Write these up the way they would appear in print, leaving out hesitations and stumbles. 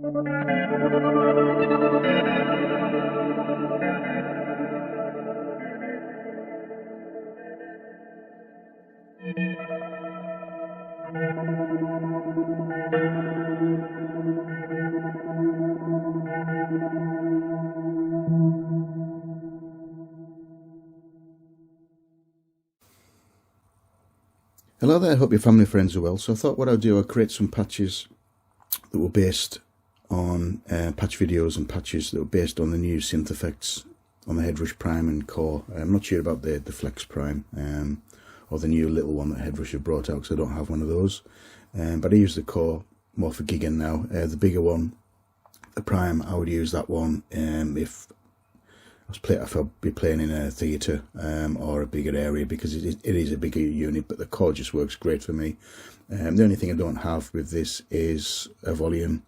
Hello there, hope your family and friends are well. So I thought what I'd do, I'd create some patches that were based on patch videos and patches that were based on the new synth effects on the Headrush Prime and Core. I'm not sure about the Flex Prime or the new little one that Headrush have brought out, because I don't have one of those. But I use the Core more for gigging now. The bigger one, the Prime, I would use that one if I'd be playing in a theatre or a bigger area, because it is a bigger unit, but the Core just works great for me. The only thing I don't have with this is a volume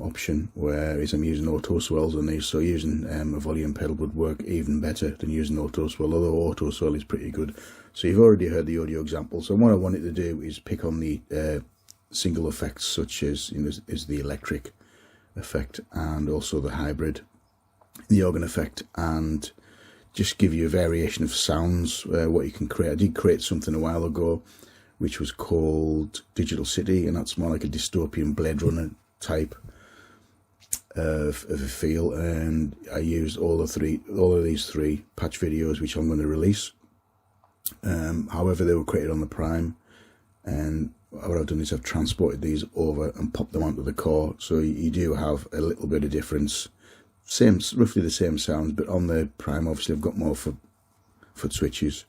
option, whereas I'm using auto swells on these, so using a volume pedal would work even better than using auto swell, although auto swell is pretty good. So you've already heard the audio example, so what I wanted to do is pick on the single effects, such as is the electric effect and also the hybrid, the organ effect, and just give you a variation of sounds, what you can create. I did create something a while ago which was called Digital City, and that's more like a dystopian Blade Runner type of a feel, and I used all of these three patch videos which I'm going to release. However, they were created on the Prime, and what I've done is I've transported these over and popped them onto the Core, so you do have a little bit of difference. Roughly the same sounds, but on the Prime obviously I've got more foot switches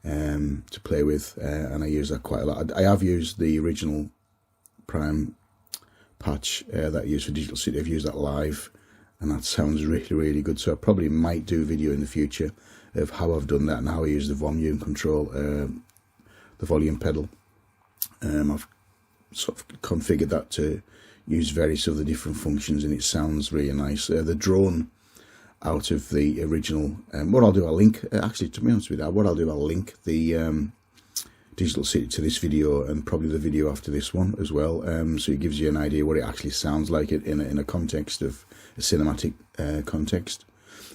to play with, and I use that quite a lot. I have used the original Prime patch that I used for Digital City. I've used that live, and that sounds really good, so I probably might do a video in the future of how I've done that and how I use the volume control, the volume pedal. I've sort of configured that to use various of the different functions, and it sounds really nice. The drone out of the original, what I'll do, I'll link, actually to be honest with you, what I'll do, I'll link the Digital City to this video, and probably the video after this one as well, so it gives you an idea what it actually sounds like in a context of a cinematic context.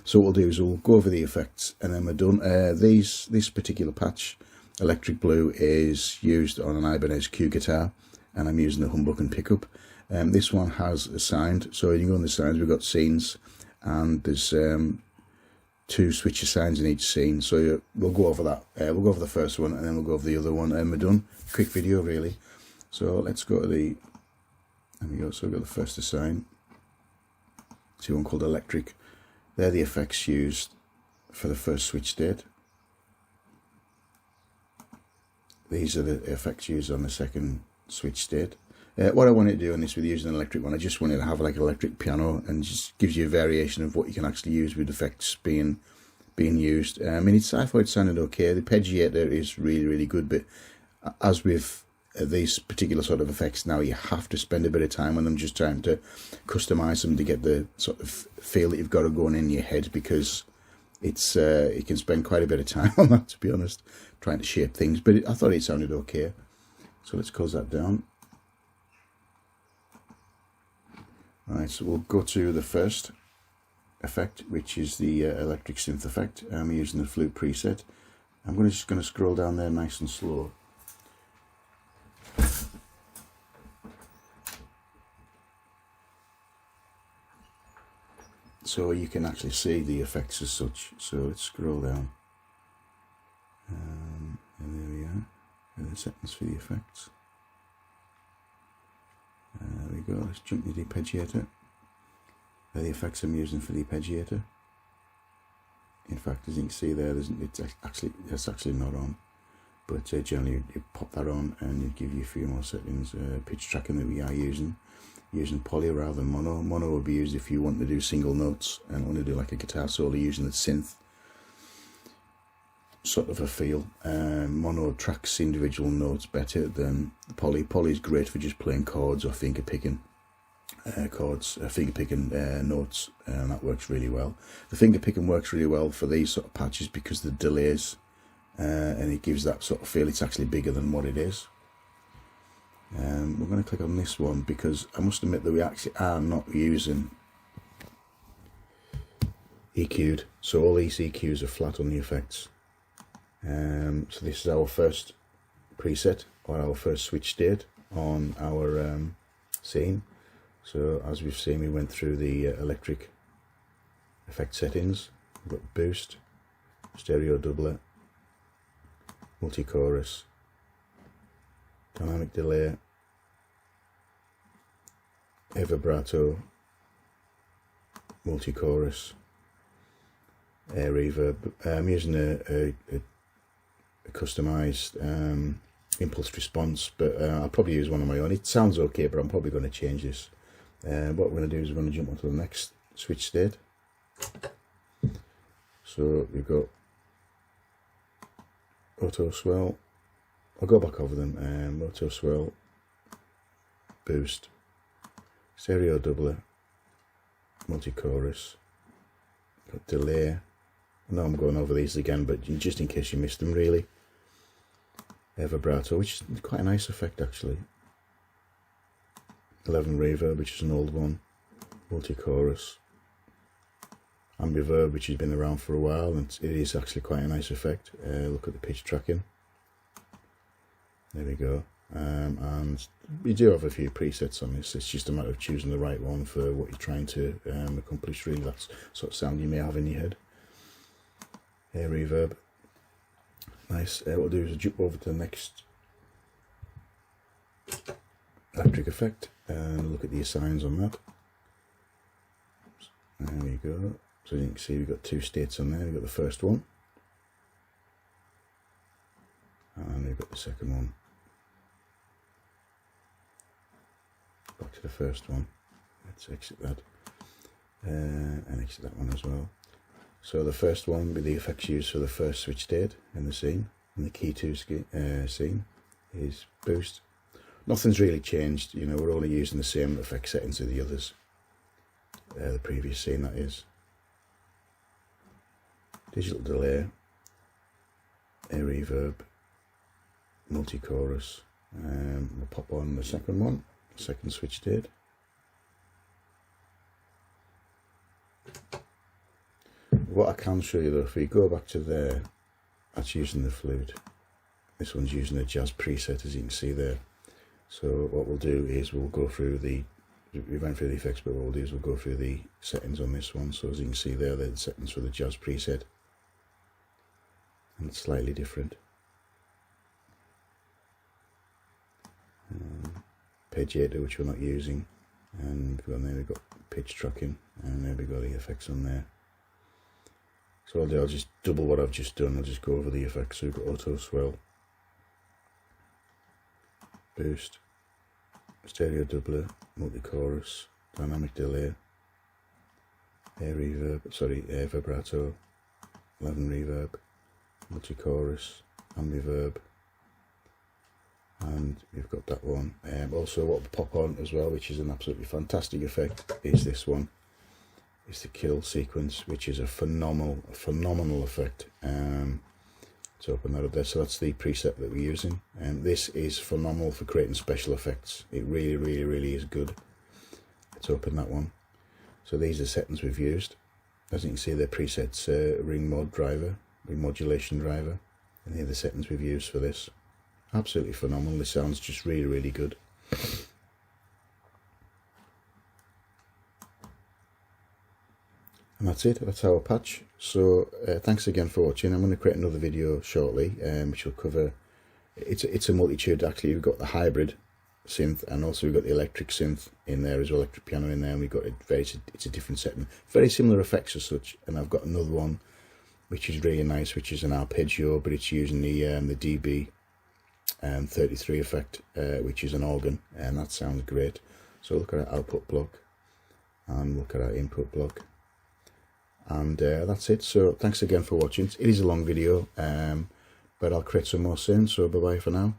So what we'll do is we'll go over the effects, and then we're done. This particular patch, Electric Blue, is used on an Ibanez Q guitar, and I'm using the humbucker pickup. This one has a sound, so you go on the signs, we've got scenes, and there's two switcher signs in each scene, so we'll go over that. We'll go over the first one, and then we'll go over the other one, and we're done. Quick video really. So let's go to there we go. So we've got the first sign, see one called Electric. They're the effects used for the first switch state. These are the effects used on the second switch state. What I wanted to do in this with using an electric one, I just wanted to have like an electric piano, and just gives you a variation of what you can actually use with effects being used. I mean, I thought it sounded okay. The arpeggiator is really good, but as with these particular sort of effects now, you have to spend a bit of time on them, just trying to customize them to get the sort of feel that you've got going in your head, because it's you can spend quite a bit of time on that, to be honest, trying to shape things. But I thought it sounded okay. So let's close that down. Alright, so we'll go to the first effect, which is the electric synth effect. I'm using the flute preset. I'm just going to scroll down there nice and slow. So you can actually see the effects as such. So let's scroll down. And there we are. There are the settings for the effects. There we go, let's jump to the arpeggiator. They're the effects I'm using for the arpeggiator. In fact, as you can see there, it's actually not on. But generally you pop that on and it gives you a few more settings. Pitch tracking that we are using poly rather than mono. Mono will be used if you want to do single notes and want to do like a guitar solo using the synth sort of a feel. Mono tracks individual notes better than poly. Poly is great for just playing chords or finger picking notes, and that works really well. The finger picking works really well for these sort of patches because the delays, and it gives that sort of feel it's actually bigger than what it is. We're going to click on this one because I must admit that we actually are not using EQ'd, so all these EQs are flat on the effects. So this is our first preset, or our first switch state on our scene. So as we've seen, we went through the electric effect settings. We've got boost, stereo doubler, multi-chorus, dynamic delay, air vibrato, multi-chorus, air reverb. I'm using a customized impulse response, but I'll probably use one on my own. It sounds okay, but I'm probably going to change this. What we're going to do is we're going to jump onto the next switch state. So we've got auto swell. I'll go back over them. Auto swell, boost, stereo doubler, multi-chorus, got delay. I know I'm going over these again, but just in case you missed them, really. Air vibrato, which is quite a nice effect actually. 11 reverb, which is an old one. Multi-chorus. Ambiverb, which has been around for a while, and it is actually quite a nice effect. Look at the pitch tracking. There we go. And we do have a few presets on this. It's just a matter of choosing the right one for what you're trying to accomplish. Really, that's sort of sound you may have in your head. Air reverb. Nice. What we'll do is jump over to the next electric effect and look at the assigns on that. There we go. So you can see we've got two states on there. We've got the first one and we've got the second one. Back to the first one. Let's exit that and exit that one as well. So the first one with the effects used for the first switch state in the scene, and the key to scene is boost. Nothing's really changed, you know, we're only using the same effect settings as the others. The previous scene, that is. Digital delay, air reverb, multi-chorus. We'll pop on the second one, second switch state. What I can show you though, if we go back to there, that's using the flute. This one's using a jazz preset, as you can see there. So what we'll do is we'll go through we went through the effects, but what we'll do is we'll go through the settings on this one. So as you can see there, they're the settings for the jazz preset, and it's slightly different. Arpeggiator, which we're not using, and there we've got pitch tracking, and there we go, the effects on there. So I'll just double what I've just done. I'll just go over the effects. So we've got auto swell, boost, stereo doubler, multi-chorus, dynamic delay, air vibrato, 11 reverb, multi-chorus, ambiverb, and we've got that one. Also what we'll pop on as well, which is an absolutely fantastic effect, is this one. It's the kill sequence, which is a phenomenal effect. Let's open that up there. So that's the preset that we're using, and this is phenomenal for creating special effects. It really is good. Let's open that one. So these are settings we've used. As you can see, they're presets, ring mod driver, ring modulation driver, and here are the settings we've used for this. Absolutely phenomenal. This sounds just really good. And that's it, that's our patch. So thanks again for watching. I'm going to create another video shortly, which will cover, it's a multitude actually. We've got the hybrid synth, and also we've got the electric synth in there as well, electric piano in there, and we've got it's a different setting. Very similar effects as such, and I've got another one which is really nice, which is an arpeggio, but it's using the DB 33 effect, which is an organ, and that sounds great. So look at our output block, and look at our input block. And that's it. So thanks again for watching. It is a long video, but I'll create some more soon. So bye bye for now.